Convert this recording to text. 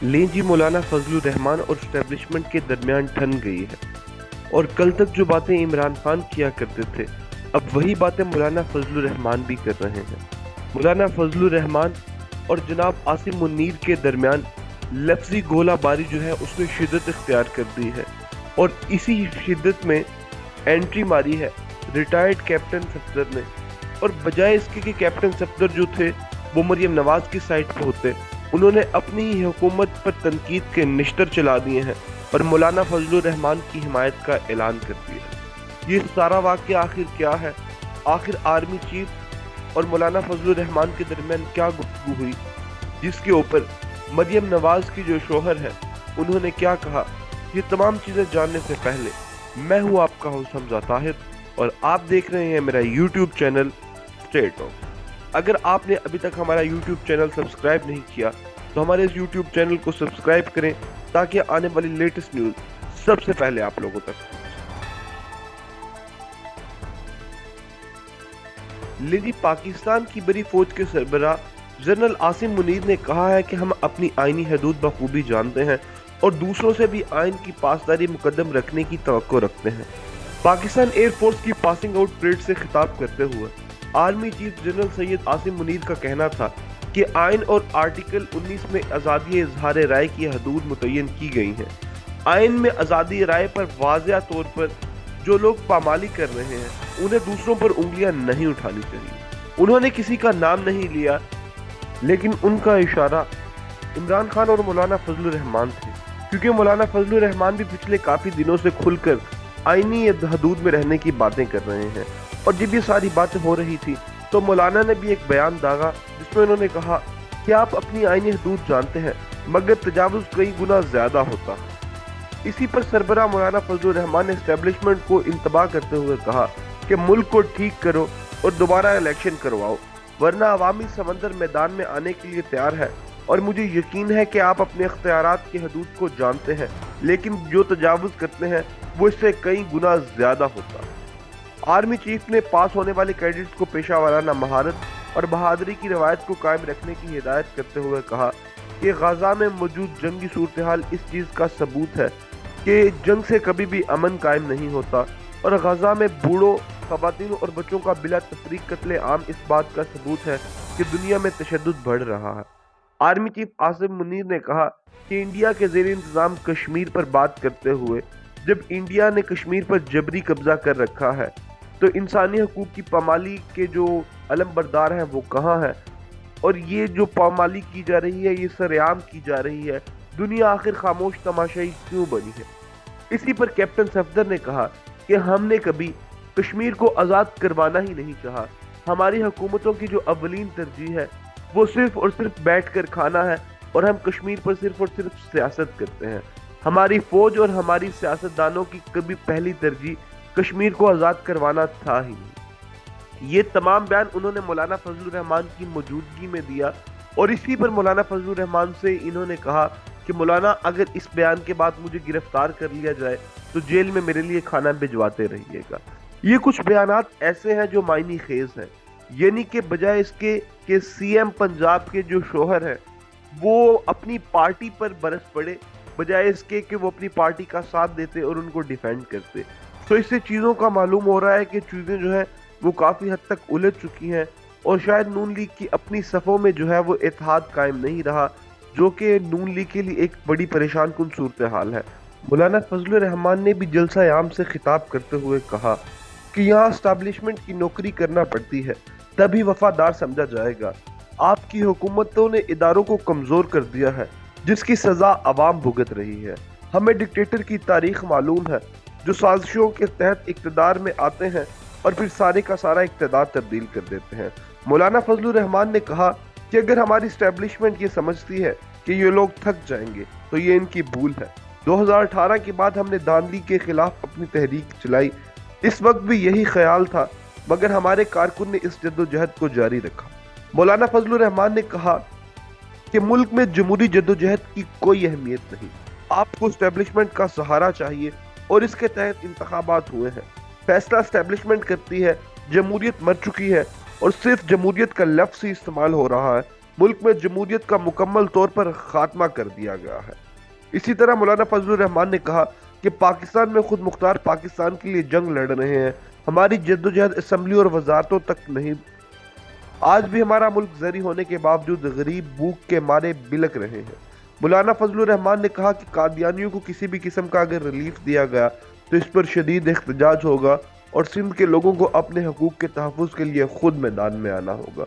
लें जी, मौलाना फजलुर रहमान और एस्टेब्लिशमेंट के दरमियान ठन गई है। और कल तक जो बातें इमरान खान किया करते थे, अब वही बातें मौलाना फजलुर रहमान भी कर रहे हैं। मौलाना फजलुर रहमान और जनाब आसिम मुनीर के दरमियान लफ्जी गोलाबारी जो है उसने शिद्दत इख्तियार कर दी है, और इसी शिद्दत में एंट्री मारी है रिटायर्ड कैप्टन सफदर ने। और बजाय इसके कि कैप्टन सफदर जो थे वो मरियम नवाज की साइड पे होते, उन्होंने अपनी ही हुकूमत पर तनकीद के निश्तर चला दिए हैं और मौलाना फजलुर रहमान की हिमायत का ऐलान कर दिया। ये सारा वाक़या आखिर क्या है? आखिर आर्मी चीफ और मौलाना फजलुर रहमान के दरमियान क्या गुफ्तगू हुई, जिसके ऊपर मरियम नवाज की जो शोहर है उन्होंने क्या कहा? ये तमाम चीज़ें जानने से पहले मैं हूँ आपका होस्ट हमजा ताहिर, और आप देख रहे हैं मेरा YouTube चैनल स्ट्रेट टॉक। अगर आपने अभी तक हमारा YouTube चैनल सब्सक्राइब नहीं किया तो हमारे इस YouTube चैनल को सब्सक्राइब करें ताकि आने वाली लेटेस्ट न्यूज़ सबसे पहले आप लोगों तक। लेडी पाकिस्तान की बड़ी फौज के सरबराह जनरल आसिम मुनीर ने कहा है कि हम अपनी आईनी हदूद बखूबी जानते हैं और दूसरों से भी आइन की पासदारी मुकद्दम रखने की तवक्को रखते हैं। पाकिस्तान एयर फोर्स की पासिंग आउट परेड से खिताब करते हुए army chief general Syed Asim Munir का कहना था कि आइन और आर्टिकल 19 में आज़ादी इजहार राय की हदूद मुतय्यन की गई हैं। आइन में आज़ादी राय पर वाज़िया तौर पर जो लोग पामाली कर रहे हैं उन्हें दूसरों पर उंगलियां नहीं उठानी चाहिए। उन्होंने किसी का नाम नहीं लिया, लेकिन उनका इशारा इमरान खान और मौलाना फजलुर रहमान थे, क्योंकि मौलाना फजलुर रहमान भी पिछले काफ़ी दिनों से खुलकर आईनी हदूद में रहने की बातें कर रहे हैं। और जब ये सारी बातें हो रही थी तो मौलाना ने भी एक बयान दागा जिसमें उन्होंने कहा कि आप अपनी आईनी हदूद जानते हैं मगर तजावुज़ कई गुना ज़्यादा होता है। इसी पर सरबराह मौलाना फजलुर रहमान ने एस्टेब्लिशमेंट को इंतबाह करते हुए कहा कि मुल्क को ठीक करो और दोबारा इलेक्शन करवाओ, वरना अवामी समंदर मैदान में आने के लिए तैयार है। और मुझे यकीन है कि आप अपने इख्तियारात की हदूद को जानते हैं, लेकिन जो तजावुज़ करते हैं वो इससे कई गुना ज़्यादा होता है। आर्मी चीफ ने पास होने वाले कैडेट्स को पेशा वाराना महारत और बहादुरी की रवायत को कायम रखने की हिदायत करते हुए कहा कि गाजा में मौजूद जंगी सूरत हाल इस चीज़ का सबूत है कि जंग से कभी भी अमन कायम नहीं होता, और गाजा में बूढ़ों, ख़वातीन और बच्चों का बिला तफरीक कत्ले आम इस बात का सबूत है कि दुनिया में तशद्दुद बढ़ रहा है। आर्मी चीफ आसिम मुनीर ने कहा कि इंडिया के ज़ेर इंतज़ाम कश्मीर पर बात करते हुए, जब इंडिया ने कश्मीर पर जबरी कब्जा कर रखा है तो इंसानी हकूक़ की पामाली के जो अलम बरदार हैं वो कहाँ हैं? और ये जो पामाली की जा रही है, ये सरेआम की जा रही है, दुनिया आखिर खामोश तमाशाई क्यों बनी है? इसी पर कैप्टन सफदर ने कहा कि हमने कभी कश्मीर को आज़ाद करवाना ही नहीं चाहा। हमारी हुकूमतों की जो अव्वलीन तरजीह है वो सिर्फ और सिर्फ बैठ कर खाना है, और हम कश्मीर पर सिर्फ और सिर्फ सियासत करते हैं। हमारी फौज और हमारी सियासतदानों की कभी पहली तरजीह कश्मीर को आज़ाद करवाना था ही नहीं। ये तमाम बयान उन्होंने मौलाना फजलुर रहमान की मौजूदगी में दिया, और इसी पर मौलाना फजलुर रहमान से इन्होंने कहा कि मौलाना, अगर इस बयान के बाद मुझे गिरफ्तार कर लिया जाए तो जेल में मेरे लिए खाना भिजवाते रहिएगा। ये कुछ बयानात ऐसे हैं जो मायनी खेज हैं, यानी कि बजाय इसके कि सीएम पंजाब के जो शोहर हैं वो अपनी पार्टी पर बरस पड़े, बजाय इसके कि वो अपनी पार्टी का साथ देते और उनको डिफेंड करते। तो इससे चीज़ों का मालूम हो रहा है कि चीज़ें जो है वो काफ़ी हद तक उलझ चुकी हैं, और शायद नून लीग की अपनी सफ़ों में जो है वो इत्तेहाद कायम नहीं रहा, जो कि नून लीग के लिए एक बड़ी परेशान कुन सूरत हाल है। मौलाना फजलुर रहमान ने भी जलसा आम से खिताब करते हुए कहा कि यहाँ एस्टेब्लिशमेंट की नौकरी करना पड़ती है, तभी वफादार समझा जाएगा। आपकी हुकूमतों ने इदारों को कमज़ोर कर दिया है, जिसकी सज़ा अवाम भुगत रही है। हमें डिक्टेटर की तारीख मालूम है, जो साजिशों के तहत इक़्तिदार में आते हैं और फिर सारे का सारा इक़्तिदार तब्दील कर देते हैं। मौलाना फजलुर रहमान ने कहा कि अगर हमारी एस्टेब्लिशमेंट ये समझती है कि ये लोग थक जाएंगे तो ये इनकी भूल है। 2018 के बाद हमने धांधली के खिलाफ अपनी तहरीक चलाई, इस वक्त भी यही ख्याल था, मगर हमारे कारकुन ने इस जद्दोजहद को जारी रखा। मौलाना फजलुर रहमान ने कहा कि मुल्क में जमहूरी जद्दोजहद की कोई अहमियत नहीं, आपको एस्टेब्लिशमेंट का सहारा चाहिए, और इसके तहत इंतखाबात हुए हैं। फैसला एस्टेब्लिशमेंट करती है, जमहूरियत मर चुकी है और सिर्फ जमहूरियत का लफ्ज़ ही इस्तेमाल हो रहा है, मुल्क में जमहूरियत का मुकम्मल तौर पर खात्मा कर दिया गया है। इसी तरह मौलाना फजलुर रहमान ने कहा कि पाकिस्तान में खुद मुख्तार पाकिस्तान के लिए जंग लड़ रहे हैं। हमारी जद्दोजहद असम्बली और वजारतों तक नहीं, आज भी हमारा मुल्क ज़री होने के बावजूद गरीब भूख के मारे बिलक रहे हैं। मौलाना फजलुर रहमान ने कहा कि कादियानियों को किसी भी किस्म का अगर रिलीफ दिया गया तो इस पर शदीद एहतजाज होगा और सिंध के लोगों को अपने हकूक़ के तहफ़्फ़ुज़ के लिए खुद मैदान में आना होगा।